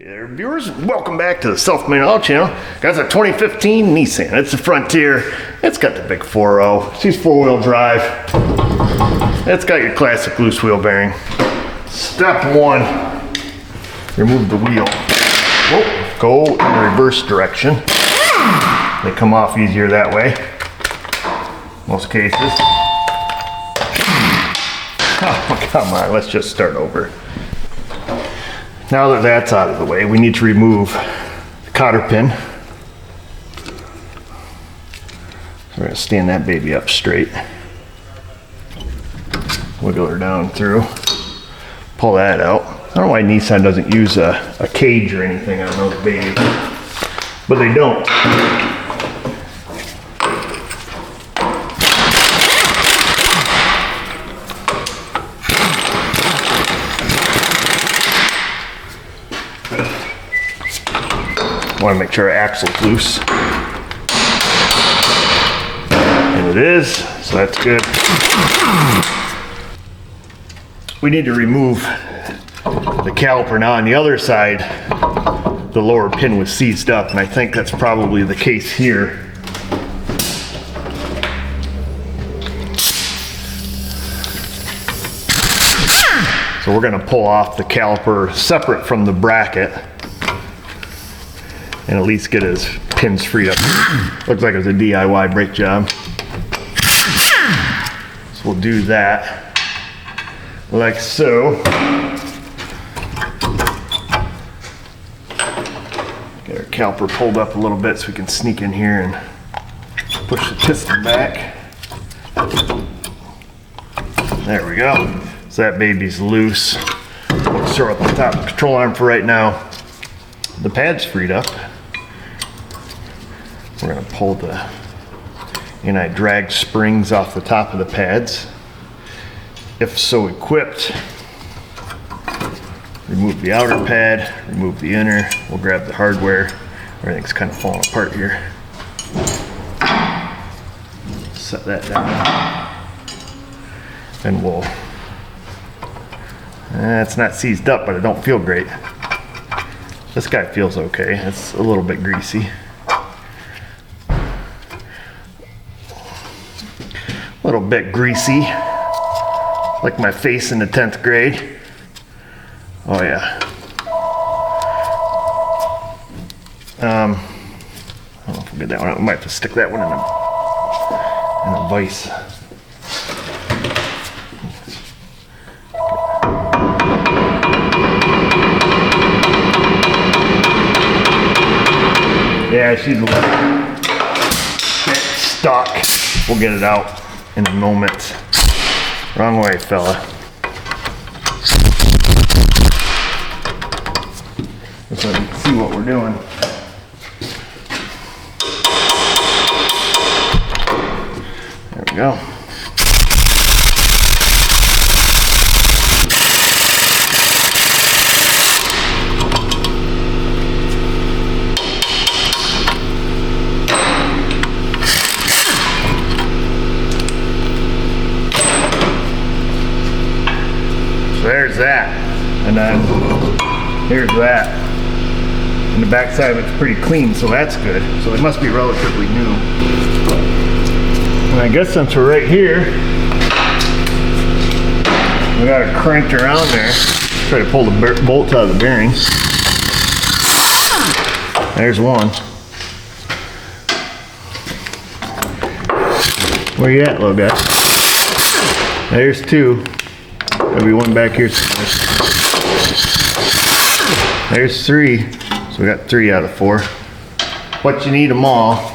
Hey there, viewers, welcome back to the Self-Made Auto Channel. Got a 2015 Nissan. It's the Frontier. It's got the big 4.0. She's four-wheel drive. It's got your classic loose wheel bearing. Step one, remove the wheel. Whoa, go in the reverse direction. They come off easier that way, most cases. Oh, come on, let's just start over. Now that that's out of the way, we need to remove the cotter pin. So we're going to stand that baby up straight. Wiggle her down through. Pull that out. I don't know why Nissan doesn't use a cage or anything on those babies, but they don't. Want to make sure our axle's loose. And it is, so that's good. We need to remove the caliper. Now on the other side, the lower pin was seized up, and I think that's probably the case here. So we're going to pull off the caliper separate from the bracket and at least get his pins freed up. Looks like it was a DIY brake job. So we'll do that like so. Get our caliper pulled up a little bit so we can sneak in here and push the piston back. There we go. So that baby's loose. We'll throw it on the top of the control arm for right now. The pad's freed up. We're going to pull the anti-drag springs off the top of the pads. If so equipped, remove the outer pad, remove the inner. We'll grab the hardware. Everything's kind of falling apart here. Set that down. And we'll, it's not seized up, but it don't feel great. This guy feels okay. It's a little bit greasy. A little bit greasy, like my face in the 10th grade. Oh yeah. I don't know if we'll get that one out. We might have to stick that one in a vise. Yeah, she's a little bit stuck. We'll get it out in a moment. Wrong way, fella. Let's see what we're doing. There we go. There's that, and then here's that, and the back side of it's pretty clean, so that's good. So it must be relatively new. And I guess since we're right here, we got it cranked around there. Try to pull the bolts out of the bearing. There's one. Where you at, little guy? There's two. There'll be one back here. There's three. So we got 3 out of 4. But you need them all.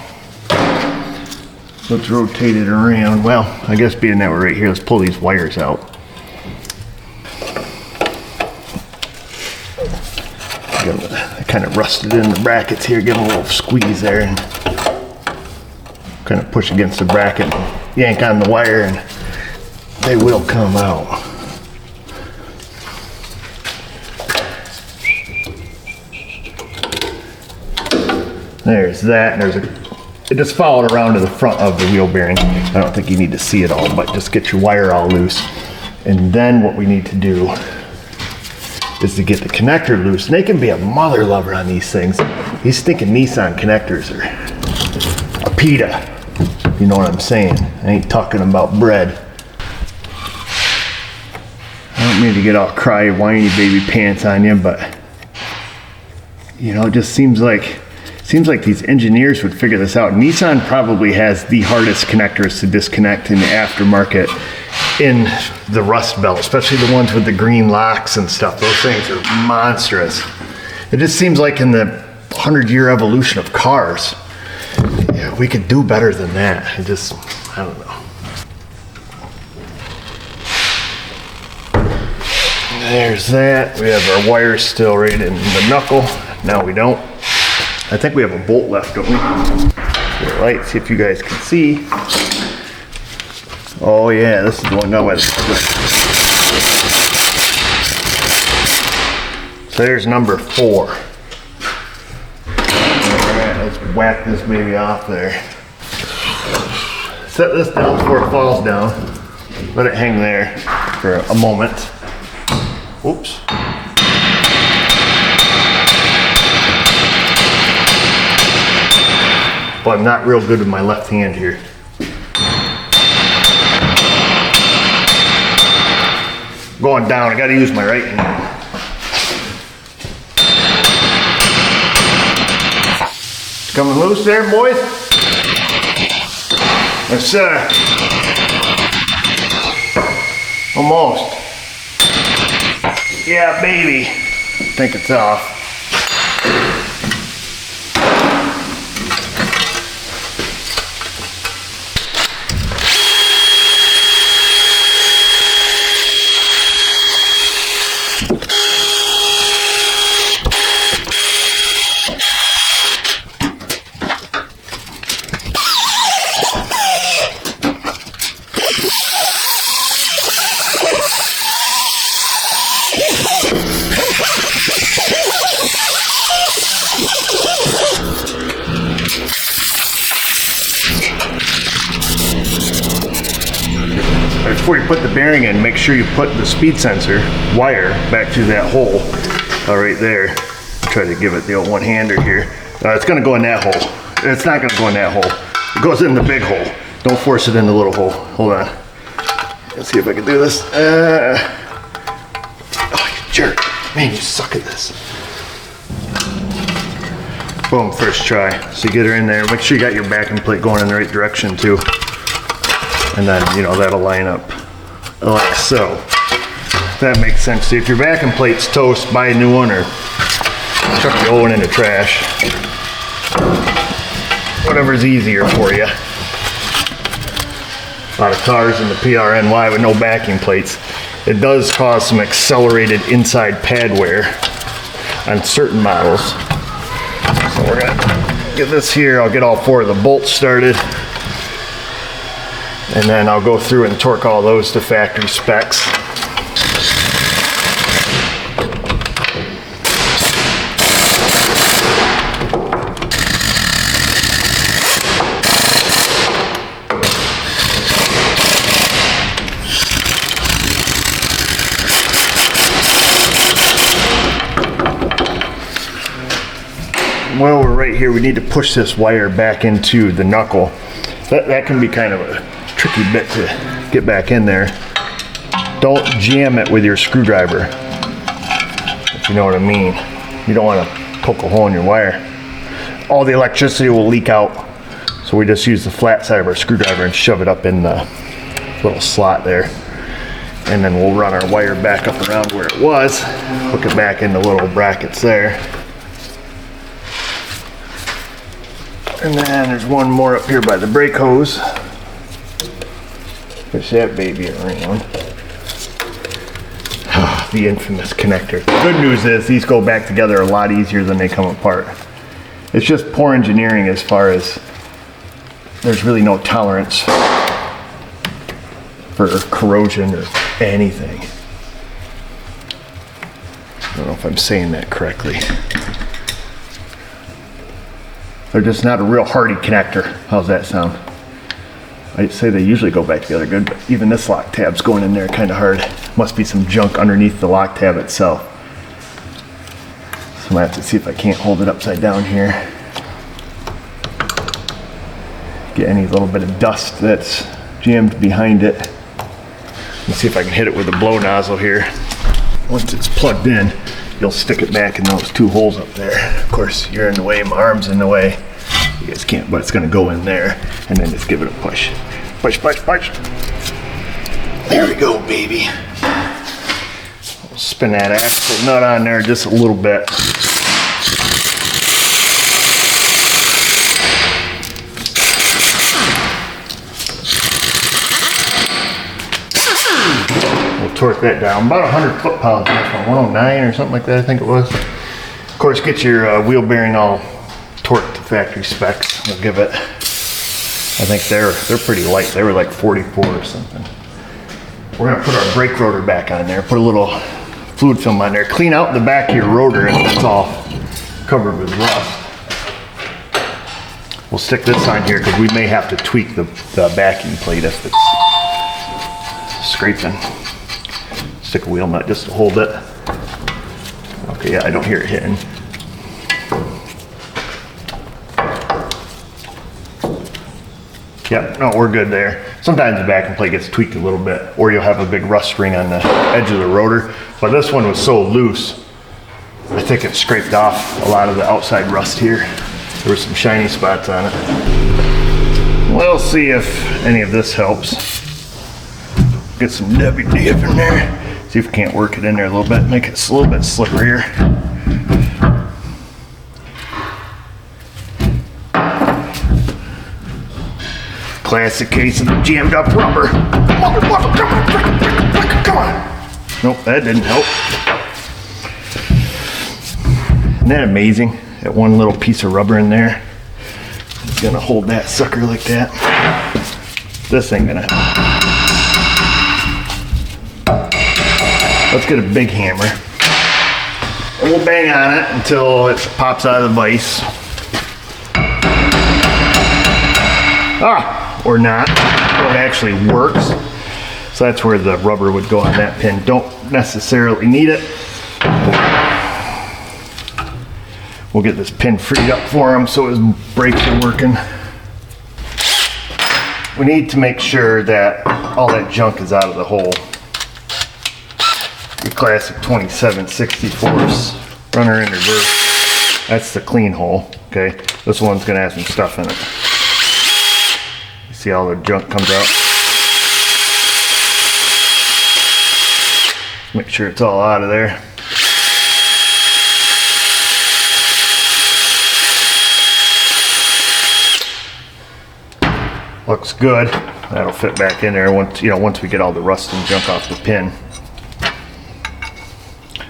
Let's rotate it around. Well, I guess being that we're right here, let's pull these wires out. I kind of rusted in the brackets here. Give them a little squeeze there and kind of push against the bracket and yank on the wire and they will come out. There's that, and it just followed around to the front of the wheel bearing. I don't think you need to see it all, but just get your wire all loose. And then what we need to do is to get the connector loose. And they can be a mother lover on these things. These stinking Nissan connectors are a pita. You know what I'm saying? I ain't talking about bread. I don't mean to get all cry, whiny baby pants on you, but you know, it just seems like these engineers would figure this out. Nissan probably has the hardest connectors to disconnect in the aftermarket in the Rust Belt, especially the ones with the green locks and stuff. Those things are monstrous. It just seems like in the 100-year evolution of cars, yeah, we could do better than that. I don't know. There's that. We have our wires still right in the knuckle. Now we don't. I think we have a bolt left, don't we? Get a light, see if you guys can see. Oh yeah, this is the one down by the split. So there's number 4. Alright, let's whack this baby off there. Set this down before it falls down. Let it hang there for a moment. Oops. Well, I'm not real good with my left hand here. Going down, I gotta use my right hand. Coming loose there, boys? Yes, sir. Almost. Yeah, baby. I think it's off. Before you put the bearing in, make sure you put the speed sensor wire back through that hole right there. Try to give it the old one-hander here. It's gonna go in that hole. It's not gonna go in that hole. It goes in the big hole. Don't force it in the little hole. Hold on. Let's see if I can do this. Oh, you jerk. Man, you suck at this. Boom, first try. So you get her in there. Make sure you got your backing plate going in the right direction too. And then, you know, that'll line up like so. That makes sense. See, if your backing plate's toast, buy a new one or chuck the old one in the trash. Whatever's easier for you. A lot of cars in the PRNY with no backing plates. It does cause some accelerated inside pad wear on certain models. So we're gonna get this here. I'll get all 4 of the bolts started. And then I'll go through and torque all those to factory specs. Well, we're right here. We need to push this wire back into the knuckle. That can be kind of a tricky bit to get back in there. Don't jam it with your screwdriver, if you know what I mean. You don't want to poke a hole in your wire. All the electricity will leak out, so we just use the flat side of our screwdriver and shove it up in the little slot there, and then we'll run our wire back up around where it was, hook it back in the little brackets there. And then there's one more up here by the brake hose. Push that baby around. The infamous connector. The good news is these go back together a lot easier than they come apart. It's just poor engineering as far as there's really no tolerance for corrosion or anything. I don't know if I'm saying that correctly. They're just not a real hardy connector. How's that sound? I'd say they usually go back together good, but even this lock tab's going in there kind of hard. Must be some junk underneath the lock tab itself. I'm gonna have to see if I can't hold it upside down here. Get any little bit of dust that's jammed behind it. Let's see if I can hit it with a blow nozzle here. Once it's plugged in, you'll stick it back in those two holes up there. Of course, you're in the way, my arm's in the way. You guys can't, but it's gonna go in there, and then just give it a push. Push, push, push. There we go, baby. We'll spin that axle nut on there just a little bit. We'll torque that down, about 100 foot-pounds, 109 or something like that, I think it was. Of course, get your wheel bearing all torqued to factory specs. We'll give it, I think they're pretty light. They were like 44 or something. We're gonna put our brake rotor back on there, put a little fluid film on there, clean out the back of your rotor if it's all covered with rust. We'll stick this on here because we may have to tweak the backing plate if it's scraping. Stick a wheel nut just to hold it. Okay, yeah, I don't hear it hitting. Yep, no, we're good there. Sometimes the backing plate gets tweaked a little bit, or you'll have a big rust ring on the edge of the rotor. But this one was so loose, I think it scraped off a lot of the outside rust here. There were some shiny spots on it. We'll see if any of this helps. Get some WD-40 in there. See if we can't work it in there a little bit, make it a little bit slipperier. Classic case of the jammed up rubber. Come on. Nope, that didn't help. Isn't that amazing? That one little piece of rubber in there. It's gonna hold that sucker like that. This ain't gonna help. Let's get a big hammer. And we'll bang on it until it pops out of the vise. Or not, or it actually works. So that's where the rubber would go on that pin. Don't necessarily need it. We'll get this pin freed up for him so his brakes are working. We need to make sure that all that junk is out of the hole. Your classic 2764s, runner in reverse. That's the clean hole, okay? This one's gonna have some stuff in it. See how the junk comes out. Make sure it's all out of there. Looks good. That'll fit back in there once we get all the rust and junk off the pin.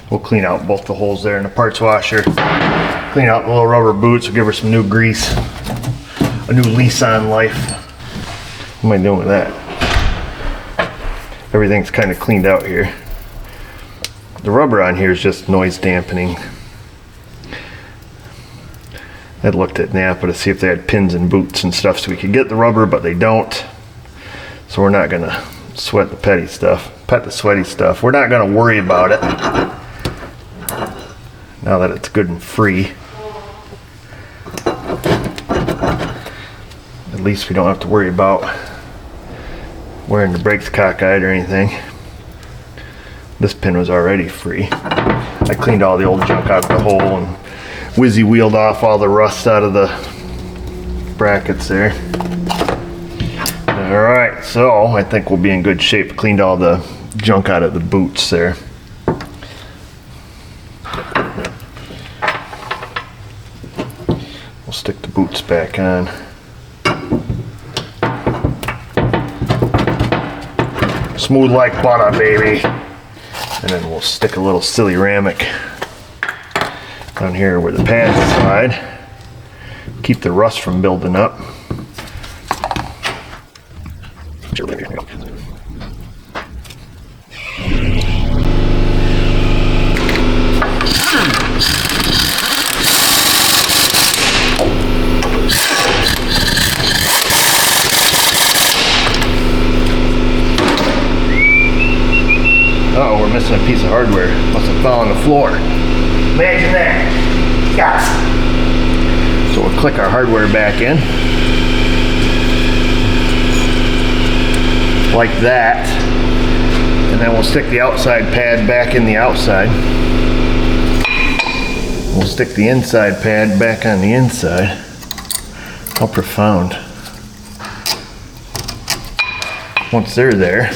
We'll clean out both the holes there in the parts washer. Clean out the little rubber boots. We'll give her some new grease. A new lease on life. What am I doing with that? Everything's kind of cleaned out here. The rubber on here is just noise dampening. I looked at Napa to see if they had pins and boots and stuff so we could get the rubber, but they don't. So we're not gonna sweat the petty stuff, pet the sweaty stuff. We're not gonna worry about it now that it's good and free. At least we don't have to worry about wearing the brakes cockeyed or anything. This pin was already free. I cleaned all the old junk out of the hole and whizzy wheeled off all the rust out of the brackets there. All right, so I think we'll be in good shape. Cleaned all the junk out of the boots there. We'll stick the boots back on. Smooth like butter, baby. And then we'll stick a little silly ceramic down here where the pads slide. Keep the rust from building up. Uh-oh, we're missing a piece of hardware. Must have fallen on the floor. Imagine that. click our hardware back in. Like that. And then we'll stick the outside pad back in the outside. We'll stick the inside pad back on the inside. How profound. Once they're there,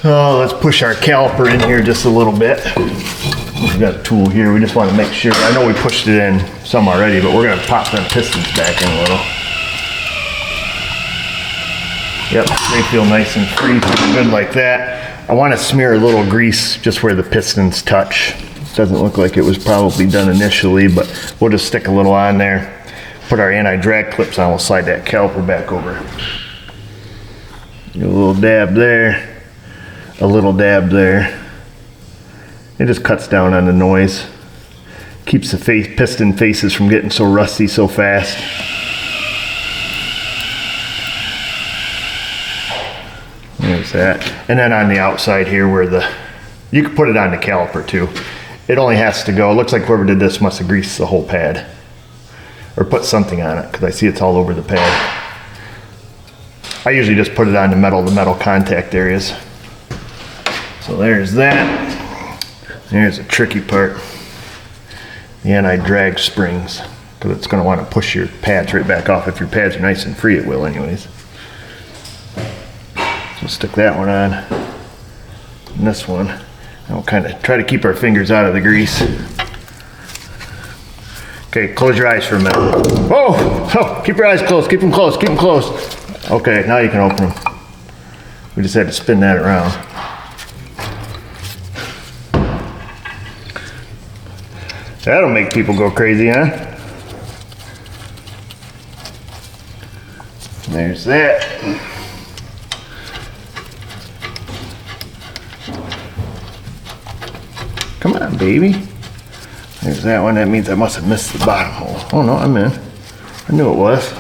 let's push our caliper in here just a little bit. We've got a tool here. We just want to make sure. I know we pushed it in some already, but we're going to pop them pistons back in a little. Yep, they feel nice and free, good like that. I want to smear a little grease just where the pistons touch. Doesn't look like it was probably done initially, but we'll just stick a little on there. Put our anti-drag clips on. We'll slide that caliper back over. A little dab there, a little dab there. It just cuts down on the noise. Keeps the piston faces from getting so rusty so fast. There's that. And then on the outside here where you can put it on the caliper too. It only has to go, it looks like whoever did this must have greased the whole pad. Or put something on it, because I see it's all over the pad. I usually just put it on the metal contact areas. So there's that. Here's the tricky part. The anti-drag springs, because it's going to want to push your pads right back off. If your pads are nice and free, it will anyways. So stick that one on. And this one. And we'll kind of try to keep our fingers out of the grease. Okay, close your eyes for a minute. Whoa! Oh, keep your eyes closed. Keep them closed. Keep them closed. Okay, now you can open them. We just had to spin that around. That'll make people go crazy, huh? There's that. Come on, baby. There's that one. That means I must have missed the bottom hole. Oh no, I'm in. I knew it was.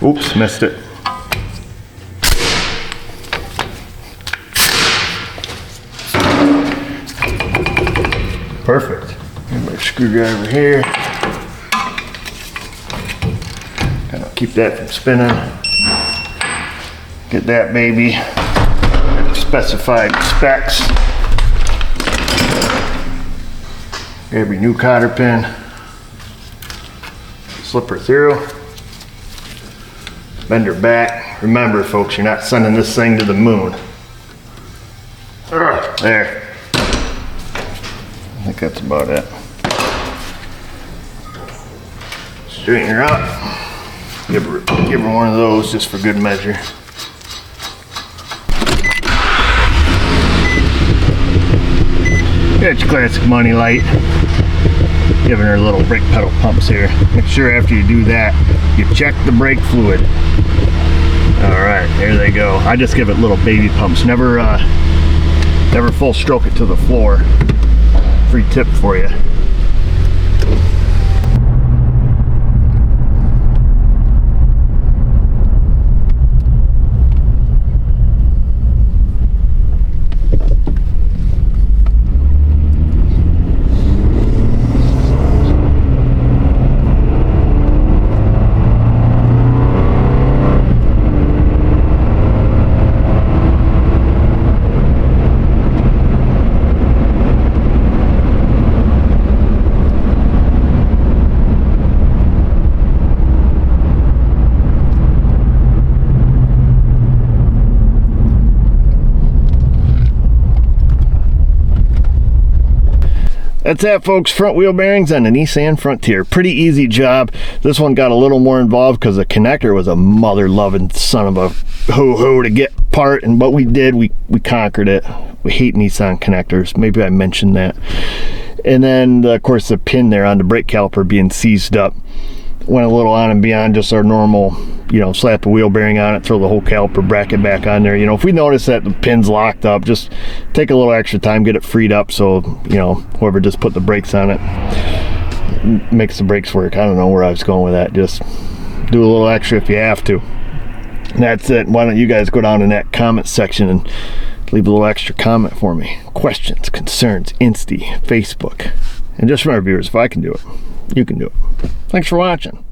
Oops, missed it. Perfect. Here's my screwdriver here. Kind of keep that from spinning. Get that baby. Specified specs. Grab your new cotter pin. Slip her through. Bend her back. Remember, folks, you're not sending this thing to the moon. There. I think that's about it. Straighten her up. Give her one of those just for good measure. Got your classic money light. Giving her little brake pedal pumps here. Make sure after you do that, you check the brake fluid. Alright, there they go. I just give it little baby pumps. Never full stroke it to the floor. Free tip for you. That's that, folks. Front wheel bearings on the Nissan Frontier. Pretty easy job. This one got a little more involved because the connector was a mother-loving son of a ho-ho to get apart, and what we did, we conquered it. We hate Nissan connectors. Maybe I mentioned that. And then, of course, the pin there on the brake caliper being seized up. Went a little on and beyond just our normal, you know, slap the wheel bearing on it, throw the whole caliper bracket back on there. You know, if we notice that the pin's locked up, just take a little extra time, get it freed up so, you know, whoever just put the brakes on it, makes the brakes work. I don't know where I was going with that. Just do a little extra if you have to. And that's it. Why don't you guys go down in that comment section and leave a little extra comment for me. Questions, concerns, Insta, Facebook. And just remember, viewers, if I can do it, you can do it. Thanks for watching.